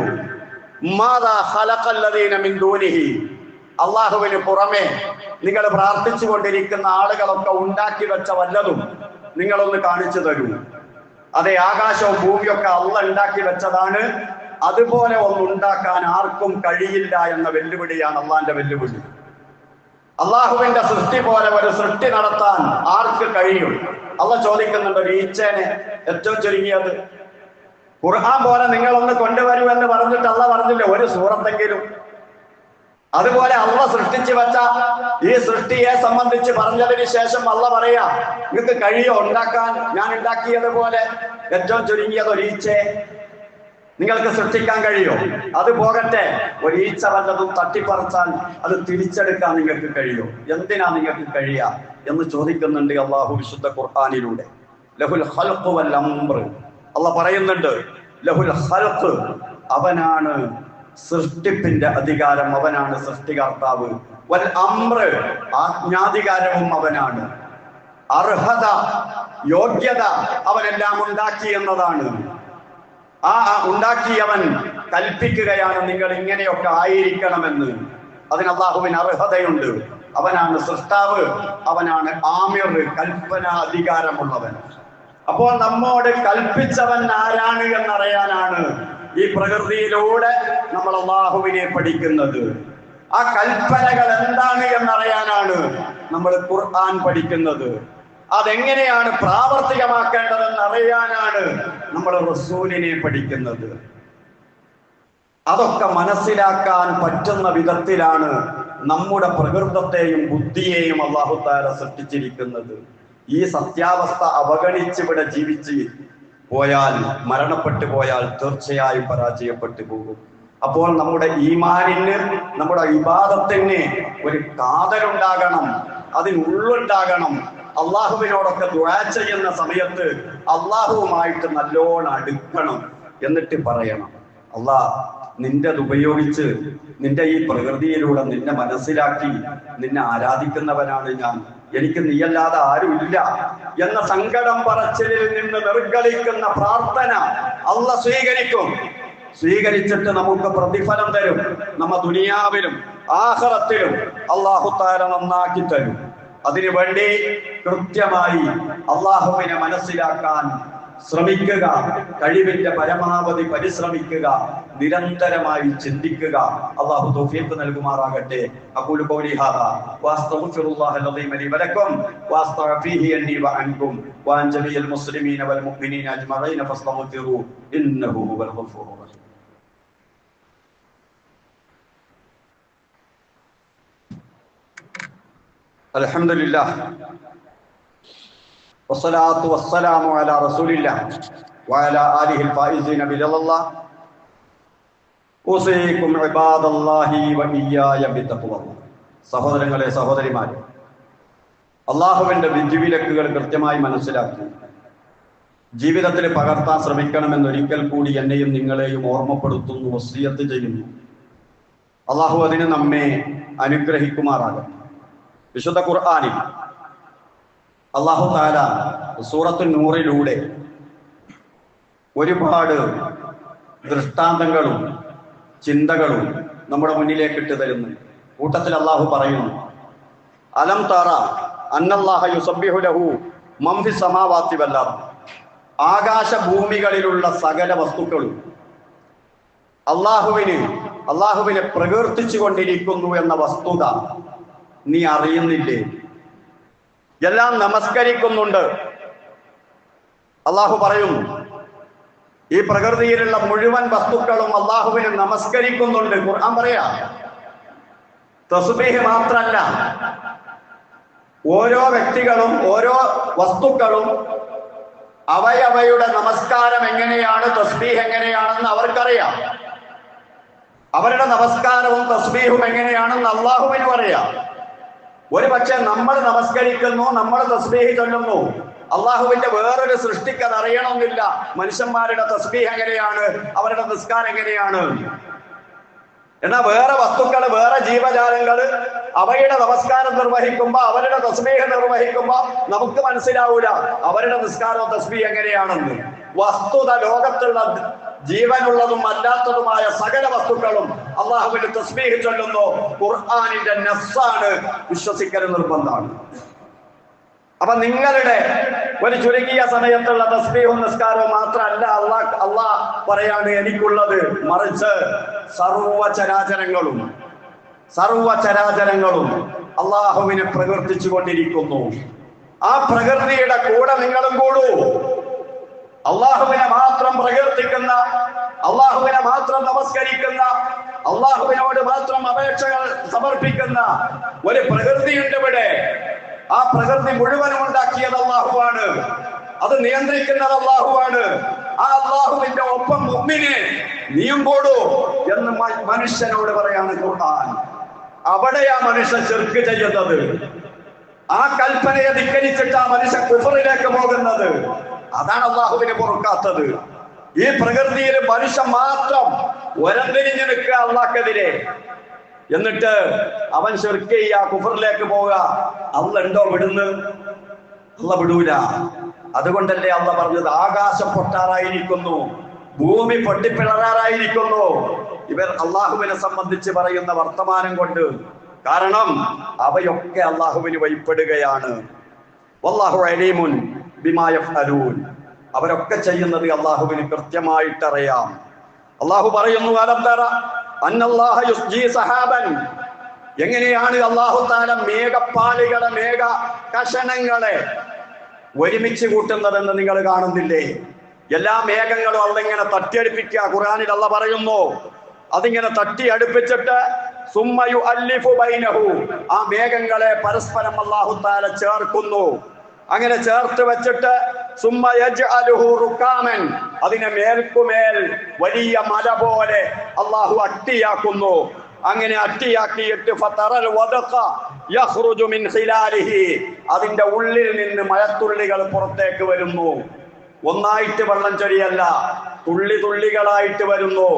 മാദാ ഖലഖല്ലദീന മിൻ ദൂനിഹി, അള്ളാഹുവിന് പുറമെ നിങ്ങൾ പ്രാർത്ഥിച്ചു കൊണ്ടിരിക്കുന്ന ആളുകളൊക്കെ ഉണ്ടാക്കി വെച്ച വല്ലതും നിങ്ങളൊന്ന് കാണിച്ചു തരൂ. അതെ, ആകാശവും ഭൂമിയൊക്കെ അള്ളാഹ് ഉണ്ടാക്കി വെച്ചതാണ്, അതുപോലെ ഒന്നുണ്ടാക്കാൻ ആർക്കും കഴിയില്ല എന്ന വെല്ലുവിളിയാണ് അള്ളാഹിന്റെ വെല്ലുവിളി. അള്ളാഹുവിന്റെ സൃഷ്ടി പോലെ ഒരു സൃഷ്ടി നടത്താൻ ആർക്ക് കഴിയും? അള്ളാഹ് ചോദിക്കുന്നുണ്ട്. ഒരു ഈച്ചേനെ ഏറ്റവും ചുരുങ്ങിയത് ഖുർആൻ പോലെ നിങ്ങളൊന്ന് കൊണ്ടുവരൂ എന്ന് പറഞ്ഞിട്ട് അള്ളാഹ് പറഞ്ഞില്ലേ ഒരു സൂറത്തെങ്കിലും? അതുപോലെ അള്ളാഹ് സൃഷ്ടിച്ചു വെച്ച ഈ സൃഷ്ടിയെ സംബന്ധിച്ച് പറഞ്ഞതിന് ശേഷം അള്ളാഹ് പറയാ, നിങ്ങൾക്ക് കഴിയോ ഉണ്ടാക്കാൻ? ഞാൻ ഉണ്ടാക്കിയതുപോലെ ഏറ്റവും ചുരുങ്ങിയത് ഒരു ഈച്ചയെ നിങ്ങൾക്ക് സൃഷ്ടിക്കാൻ കഴിയോ? അത് പോകട്ടെ, ഒരു ഈച്ച വല്ലതും തട്ടിപ്പറിച്ചാൽ അത് തിരിച്ചെടുക്കാൻ നിങ്ങൾക്ക് കഴിയോ? എന്തിനാ നിങ്ങൾക്ക് കഴിയുക എന്ന് ചോദിക്കുന്നുണ്ട് അള്ളാഹു വിശുദ്ധ ഖുർആനിലൂടെ. ലഹുൽ ഖൽഖു വൽ അംർ, അള്ളാഹ് പറയുന്നുണ്ട്, ലഹുൽ ഖൽഖ്, അവനാണ് സൃഷ്ടിപ്പിന്റെ അധികാരം, അവനാണ് സൃഷ്ടികർത്താവ്. വൽ അംർ, ആജ്ഞാധികാരവും അവനാണ്. അർഹത, യോഗ്യത അവനെല്ലാം ഉണ്ടാക്കി എന്നതാണ്. ആ ഉണ്ടാക്കിയവൻ കൽപ്പിക്കുകയാണ് നിങ്ങൾ ഇങ്ങനെയൊക്കെ ആയിരിക്കണമെന്ന്. അതിന് അള്ളാഹുവിന് അർഹതയുണ്ട്. അവനാണ് സൃഷ്ടാവ്, അവനാണ് ആമിർ, കൽപ്പന അധികാരമുള്ളവൻ. അപ്പോൾ നമ്മോട് കൽപ്പിച്ചവൻ ആരാണ് എന്നറിയാനാണ് ഈ പ്രകൃതിയിലൂടെ നമ്മൾ അള്ളാഹുവിനെ പഠിക്കുന്നത്. ആ കൽപ്പനകൾ എന്താണ് എന്നറിയാനാണ് നമ്മൾ ഖുർആൻ പഠിക്കുന്നത്. അതെങ്ങനെയാണ് പ്രാവർത്തികമാക്കേണ്ടതെന്ന് അറിയാനാണ് നമ്മൾ റസൂലിനെ പഠിക്കുന്നത്. അതൊക്കെ മനസ്സിലാക്കാൻ പറ്റുന്ന വിധത്തിലാണ് നമ്മുടെ പ്രകൃതത്തെയും ബുദ്ധിയെയും അല്ലാഹു തആല സൃഷ്ടിച്ചിരിക്കുന്നത്. ഈ സത്യാവസ്ഥ അവഗണിച്ച് ഇവിടെ ജീവിച്ച് പോയാൽ, മരണപ്പെട്ടു പോയാൽ തീർച്ചയായും പരാജയപ്പെട്ടു പോകും. അപ്പോൾ നമ്മുടെ ഈമാനിന്, നമ്മുടെ ഇബാദത്തിന് ഒരു കാതലുണ്ടാകണം, അതിനുള്ളുണ്ടാകണം. അള്ളാഹുവിനോടൊക്കെ ദുആ ചെയ്യുന്ന സമയത്ത് അള്ളാഹുവുമായിട്ട് നല്ലോണം അടുക്കണം. എന്നിട്ട് പറയണം, അള്ളാഹ് നിന്റെത് ഉപയോഗിച്ച് നിന്റെ ഈ പ്രകൃതിയിലൂടെ നിന്നെ മനസ്സിലാക്കി നിന്നെ ആരാധിക്കുന്നവനാണ് ഞാൻ, എനിക്ക് നീയല്ലാതെ ആരുമില്ല എന്ന സങ്കടം പറച്ചിലിൽ നിന്ന് നിർഗളിക്കുന്ന പ്രാർത്ഥന അള്ളാഹ് സ്വീകരിക്കും. സ്വീകരിച്ചിട്ട് നമുക്ക് പ്രതിഫലം തരും. നമ്മ ദുനിയാവിലും ആഖിറത്തിലും അല്ലാഹു തആല നന്നാക്കി തരും. അതിനുവേണ്ടി കൃത്യമായി അള്ളാഹുവിനെ മനസ്സിലാക്കാൻ ശ്രമിക്കുക, കഴിവിന്റെ പരമാവധി പരിശ്രമിക്കുക, നിരന്തരമായി ചിന്തിക്കുക. അല്ലാഹു തൗഫീഖ് നൽകുമാറാകട്ടെ. അഖൂലു ഖൗലി ഹാദാ വഅസ്തഗ്ഫിറുല്ലാഹൽ അദീം ലി വലക്കും വഅസ്തഗ്ഫിഹി അന്നി വഅൻകും വഅൻ ജമീഇൽ മുസ്ലിമീന വൽ മുഅ്മിനീന അജ്മഈന ഫസ്തഗ്ഫിറൂ ഇന്നഹു ഹുവൽ ഗഫൂറുർ റഹീം. അൽഹംദുലില്ലാഹ് വസ്സലാത്തു വസ്സലാമു അലാ റസൂലില്ലാഹ് വഅലാ ആലിഹിൽ ഫായിസീന ബിറളില്ലാഹ്. ഊസീകും ഇബാദല്ലാഹി വഇയ്യായ ബിത്തഖ്വല്ലാഹ്. സഹോദരങ്ങളെ, സഹോദരിമാരെ, അല്ലാഹുവിന്റെ വിധിവിലക്കുകൾ കൃത്യമായി മനസ്സിലാക്കി ജീവിതത്തിൽ പകർത്താൻ ശ്രമിക്കണമെന്ന് ഒരിക്കൽ കൂടി എന്നെയും നിങ്ങളെയും ഓർമ്മപ്പെടുത്തുന്നു, വസിയത്ത് ചെയ്യുന്നു. അല്ലാഹു അതിന് നമ്മെ അനുഗ്രഹിക്കുമാറാകട്ടെ. വിശുദ്ധ ഖുർആനിൽ അല്ലാഹു തആല സൂറത്തുൻ നൂറിലൂടെ ഒരുപാട് ദൃഷ്ടാന്തങ്ങളും ചിന്തകളും നമ്മുടെ മുന്നിലേക്ക് ഇട്ട് തരുന്നു. കൂട്ടത്തിൽ അല്ലാഹു പറയുന്നു, അലം തറ അന്നല്ലാഹ യുസബ്ബിഹു ലഹു മൻ ഫിസ് സമാവാതി വൽ അർദ്. ആകാശ ഭൂമികളിലുള്ള സകല വസ്തുക്കളും അല്ലാഹുവിനെ പ്രകീർത്തിച്ചു കൊണ്ടിരിക്കുന്നു എന്ന വസ്തുത നീ അറിയുന്നില്ലേ? എല്ലാം നമസ്കരിക്കുന്നുണ്ട്. അല്ലാഹു പറയുന്നു, ഈ പ്രകൃതിയിലുള്ള മുഴുവൻ വസ്തുക്കളും അല്ലാഹുവിനെ നമസ്കരിക്കുന്നുണ്ട്. ഖുർആൻ പറയാ, തസ്ബീഹ് മാത്രല്ല, ഓരോ വ്യക്തികളും ഓരോ വസ്തുക്കളും അവയുടെ നമസ്കാരം എങ്ങനെയാണ്, തസ്ബീഹ് എങ്ങനെയാണെന്ന് അവർക്കറിയാം. അവരുടെ നമസ്കാരവും തസ്ബീഹും എങ്ങനെയാണെന്ന് അല്ലാഹുവിന് അറിയാം. ഒരു പക്ഷെ നമ്മൾ നമസ്കരിക്കുന്നു, നമ്മൾ തസ്ബീഹ് ചൊല്ലുന്നു, അള്ളാഹുവിന്റെ വേറൊരു സൃഷ്ടിക്ക് അത് അറിയണമെന്നില്ല. മനുഷ്യന്മാരുടെ തസ്ബീഹ് എങ്ങനെയാണ്, അവരുടെ നിസ്കാരം എങ്ങനെയാണ്. എന്നാൽ വേറെ വസ്തുക്കള്, വേറെ ജീവജാലങ്ങള് അവയുടെ നമസ്കാരം നിർവഹിക്കുമ്പോ, അവരുടെ തസ്ബീഹ് നിർവഹിക്കുമ്പോ നമുക്ക് മനസ്സിലാവൂല അവരുടെ നിസ്കാരവും തസ്ബീഹ് എങ്ങനെയാണെന്ന്. വസ്തുത ലോകത്തുള്ള ജീവനുള്ളതും അല്ലാത്തതുമായ സകല വസ്തുക്കളും അള്ളാഹുവിന്റെ തസ്ബീഹ് ചൊല്ലുന്നു. ഖുർആനിന്റെ നസ്സാണ്, വിശ്വസിക്കൽ നിർബന്ധമാണ്. അപ്പൊ നിങ്ങളുടെ ഒരു ചുരുങ്ങിയ സമയത്തുള്ള തസ്ബീഹും നിസ്കാരവും മാത്രമല്ല അള്ളാഹ് പറയാണ് എനിക്കുള്ളത്, മറിച്ച് സർവചരാചരങ്ങളും അള്ളാഹുവിനെ പ്രകീർത്തിച്ചു കൊണ്ടിരിക്കുന്നു. ആ പ്രകൃതിയുടെ കൂടെ നിങ്ങളും കൂടൂ. അള്ളാഹുവിനെ മാത്രം പ്രകീർത്തിക്കുന്ന, അള്ളാഹുവിനെ മാത്രം നമസ്കരിക്കുന്ന, അള്ളാഹുവിനോട് മാത്രം അപേക്ഷകൾ സമർപ്പിക്കുന്ന ഒരു പ്രകൃതിയുണ്ട് ഇവിടെ. ആ പ്രകൃതി മുഴുവനും ഉണ്ടാക്കിയത് അള്ളാഹുവാണ്, അത് നിയന്ത്രിക്കുന്നത് അള്ളാഹുവാണ്. ആ അള്ളാഹുവിന്റെ ഒപ്പം മുഅ്മിനെ നീയും കൂടൂ എന്ന് മനുഷ്യനോട് പറയാണ് ഖുർആൻ. അവിടെയാ മനുഷ്യൻ ശിർക്ക് ചെയ്യുന്നത്. ആ കൽപ്പനയെ ധിക്കരിച്ചിട്ട് ആ മനുഷ്യൻ കുഫറിലേക്ക് പോകുന്നത്. അതാണ് അള്ളാഹുവിനെ പൊറുക്കാത്തത്. ഈ പ്രകൃതിയിൽ മനുഷ്യൻ മാത്രം ഒരന്തിരിഞ്ഞു നിൽക്കുക അള്ളാഹ്ക്കെതിരെ. എന്നിട്ട് അവൻ ശിർക്ക് ചെയ്യുക, കുഫറിലേക്ക് പോവുക. അള്ളാഹ് ഉണ്ടോ വിടുന്ന്? അള്ളാഹ് വിടൂല. അതുകൊണ്ടല്ലേ അള്ളാഹ് പറഞ്ഞത് ആകാശം പൊട്ടാറായിരിക്കുന്നു, ഭൂമി പൊട്ടിപ്പിളരാറായിരിക്കുന്നു. ഇവർ അള്ളാഹുവിനെ സംബന്ധിച്ച് പറയുന്ന വർത്തമാനം കൊണ്ട്. കാരണം അവയൊക്കെ അള്ളാഹുവിന് വഴിപ്പെടുകയാണ്. വല്ലാഹു അലീമുൻ ബിമാ യഫ്അലൂൻ. അവരൊക്കെ ചെയ്യുന്നത് അള്ളാഹുവിന് കൃത്യമായിട്ട് അറിയാം. അള്ളാഹു പറയുന്നു, അലം തറ അന്നല്ലാഹ യുസ്ജി സഹാബൻ. എങ്ങനെയാണ് അള്ളാഹു തആല മേഘപ്പാളികളെ, മേഘ കഷണങ്ങളെ ഒരുമിച്ച് കൂട്ടുന്നതെന്ന് നിങ്ങൾ കാണുന്നില്ലേ? എല്ലാ മേഘങ്ങളും അള്ളിങ്ങനെ തട്ടിയടുപ്പിക്കുക. ഖുർആനിൽ അള്ളാഹ് പറയുന്നു, അതിങ്ങനെ തട്ടി അടുപ്പിച്ചിട്ട് സുമ്മയു അല്ലിഫു ബൈനഹു, ആ മേഘങ്ങളെ പരസ്പരം അല്ലാഹു തആല ചേർക്കുന്നു. അങ്ങനെ ചേർത്ത് വെച്ചിട്ട് സുമ്മ യജ്അലുഹു റുകാമൻ, അതിനെ മേൽക്കുമേൽ വലിയ മല പോലെ അല്ലാഹു അട്ടിയാക്കുന്നു. അങ്ങനെ അട്ടിയാക്കിയിട്ട് ഫതറൽ വദഖ യഖ്റുജു മിൻ ഖിലാലിഹി, അതിന്റെ ഉള്ളിൽ നിന്ന് മഴത്തുള്ളികൾ പുറത്തേക്ക് വരുന്നു. ഒന്നായിട്ട് വെള്ളം ചൊരിയല്ല, തുള്ളി തുള്ളികളായിട്ട് വരുന്നു.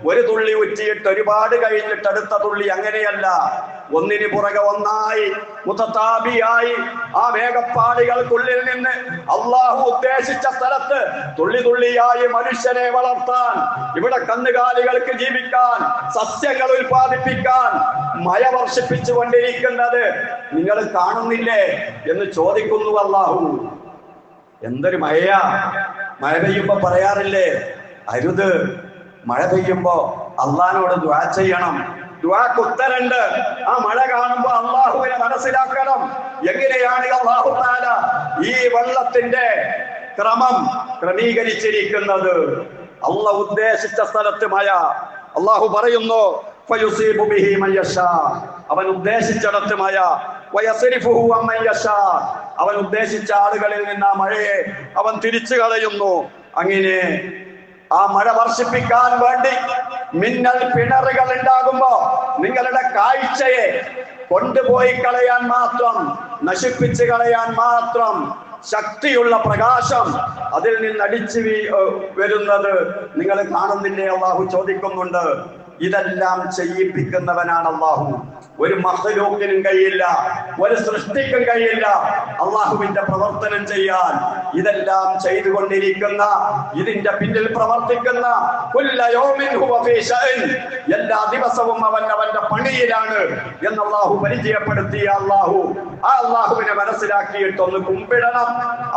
ഒരു തുള്ളി ഉറ്റിയിട്ട് ഒരുപാട് കഴിഞ്ഞിട്ട് അടുത്ത തുള്ളി, അങ്ങനെയല്ല. ഒന്നിന് പുറകെ ഒന്നായി മുതതാബിയായി ആ മേഘപ്പാളികൾക്കുള്ളിൽ നിന്ന് അള്ളാഹു ഉദ്ദേശിച്ച സ്ഥലത്ത് തുള്ളി തുള്ളിയായി മനുഷ്യനെ വളർത്താൻ, ഇവിടെ കന്നുകാലികൾക്ക് ജീവിക്കാൻ, സസ്യങ്ങൾ ഉൽപ്പാദിപ്പിക്കാൻ മഴ വർഷിപ്പിച്ചു കൊണ്ടിരിക്കുന്നത് നിങ്ങൾ കാണുന്നില്ലേ എന്ന് ചോദിക്കുന്നു അള്ളാഹു. എന്തൊരു മഴയാ! മഴ പെയ്യുമ്പോ പറയാറില്ലേ, അരുത്, മഴ പെയ്യുമ്പോ അള്ളാഹിനോട് ദുആ ചെയ്യണം, ദുആക്ക് ഉത്തരണ്ട്. ആ മഴ കാണുമ്പോ അള്ളാഹുവിനെ മനസ്സിലാക്കണം. എങ്ങനെയാണ് അല്ലാഹു തആല ഈ വെള്ളത്തിന്റെ ക്രമം ക്രമീകരിച്ചിരിക്കുന്നത്? അള്ളാഹ് ഉദ്ദേശിച്ച സ്ഥലത്ത് മഴ. അള്ളാഹു പറയുന്നു, ഫയുസീബു ബിഹി മൻ യശാ, അവൻ ഉദ്ദേശിച്ചിടത്ത് മഴ, വയസ്രിഫുഹു അമ്മൻ യശാ, അവൻ ഉദ്ദേശിച്ച ആളുകളിൽ നിന്ന് ആ മഴയെ അവൻ തിരിച്ചു കളയുന്നു. അങ്ങനെ ആ മഴ വർഷിപ്പിക്കാൻ വേണ്ടി മിന്നൽ പിണറുകൾ ഉണ്ടാകുമ്പോ നിങ്ങളുടെ കാഴ്ചയെ കൊണ്ടുപോയി കളയാൻ മാത്രം, നശിപ്പിച്ച് കളയാൻ മാത്രം ശക്തിയുള്ള പ്രകാശം അതിൽ നിന്ന് അടിച്ചു വരുന്നത് നിങ്ങൾ കാണുന്നില്ലേ? അള്ളാഹു ചോദിക്കുന്നുണ്ട്. ഇതെല്ലാം ചെയ്യിപ്പിക്കുന്നവനാണ് അള്ളാഹു. ഒരു മഖ്ലൂക്കിനും കഴിയില്ല, ഒരു സൃഷ്ടിക്കും കഴിയില്ല അള്ളാഹുവിന്റെ പ്രവർത്തനം ചെയ്യാൻ. ഇതെല്ലാം ചെയ്തുകൊണ്ടിരിക്കുന്ന, ഇതിന്റെ പിന്നിൽ പ്രവർത്തിക്കുന്ന, എല്ലാ ദിവസവും അവൻ അവന്റെ പണിയിലാണ് എന്ന് അള്ളാഹു പരിചയപ്പെടുത്തിയ അള്ളാഹു. ആ അള്ളാഹുവിനെ മനസ്സിലാക്കിയിട്ടൊന്ന് കുമ്പിടണം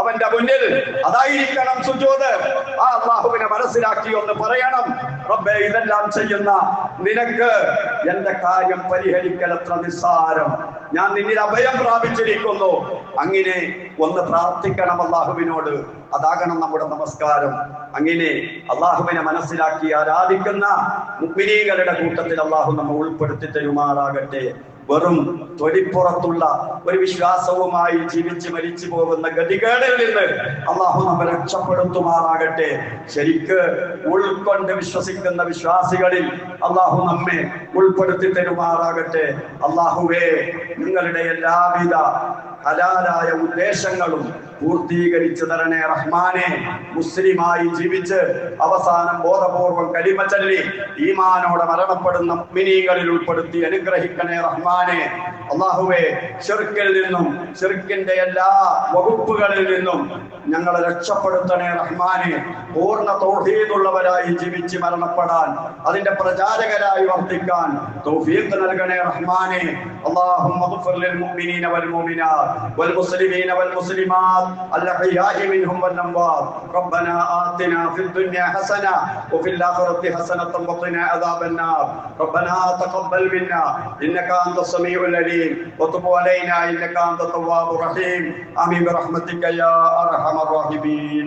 അവന്റെ മുന്നിൽ. അതായിരിക്കണം സുജൂദ്. ആ അള്ളാഹുവിനെ മനസ്സിലാക്കി ഒന്ന് പറയണം, റബ്ബേ, ഇതെല്ലാം ചെയ്യുന്ന നിനക്ക് എന്റെ കാര്യം പരിഹരിക്കൽ എത്ര നിസ്സാരം, ഞാൻ നിന്നിൽ അഭയം പ്രാപിച്ചിരിക്കുന്നു. അങ്ങനെ ഒന്ന് പ്രാർത്ഥിക്കണം അള്ളാഹുവിനോട്. അതാകണം നമ്മുടെ നമസ്കാരം. അങ്ങനെ അള്ളാഹുവിനെ മനസ്സിലാക്കി ആരാധിക്കുന്ന മുഅ്മിനീങ്ങളുടെ കൂട്ടത്തിൽ അള്ളാഹു നമ്മെ ഉൾപ്പെടുത്തി തരുമാറാകട്ടെ. വെറും തൊടിപ്പുറത്തുള്ള ഒരു വിശ്വാസവുമായി ജീവിച്ച് മരിച്ചു പോകുന്ന ഗതികേടിൽ നിന്ന് അള്ളാഹു നമ്മെ രക്ഷപ്പെടുത്തുമാറാകട്ടെ. ശരിക്ക് ഉൾക്കൊണ്ട് വിശ്വസിക്കുന്ന വിശ്വാസികളിൽ അള്ളാഹു നമ്മെ ഉൾപ്പെടുത്തി തരുമാറാകട്ടെ. അള്ളാഹുവേ, നിങ്ങളുടെ എല്ലാവിധ ഹലാലായ ഉദ്ദേശങ്ങളും പൂർത്തീകരിച്ചു തരണേ റഹ്മാനെ. മുസ്ലിമായി ജീവിച്ച് അവസാനം ബോധപൂർവം കലിമ ചൊല്ലി ഈമാനോടെ മരണപ്പെടുന്ന മുഅ്മിനീങ്ങളിൽ ഉൾപ്പെടുത്തി അനുഗ്രഹിക്കണേ റഹ്മാനെ. അല്ലാഹുവേ, ശിർക്കിൽ നിന്നും ശിർക്കിന്റെ എല്ലാ വകുപ്പുകളിൽ നിന്നും ഞങ്ങളെ രക്ഷപ്പെടുത്തണേ റഹ്മാനെ. പൂർണ്ണ തൗഹീദുള്ളവരായി ജീവിച്ച് മരണപ്പെടാൻ, അതിന്റെ പ്രചാരകരായി വർത്തിക്കാൻ തൗഫീഖ് നൽകണേ റഹ്മാനെ. അല്ലാഹുമ്മ ഗ്ഫിർ ലിൽ മുഅ്മിനീന വൽ മുഅ്മിനാത്ത് വൽ മുസ്ലിമീന വൽ മുസ്ലിമാത്ത് الأحياء منهم والأموات. ربنا آتنا في الدنيا حسنة وفي الآخرة حسنة وقنا عذاب النار. ربنا تقبل منا إنك أنت السميع العليم وتب علينا إنك أنت التواب الرحيم. آمين برحمتك يا أرحم الراحمين.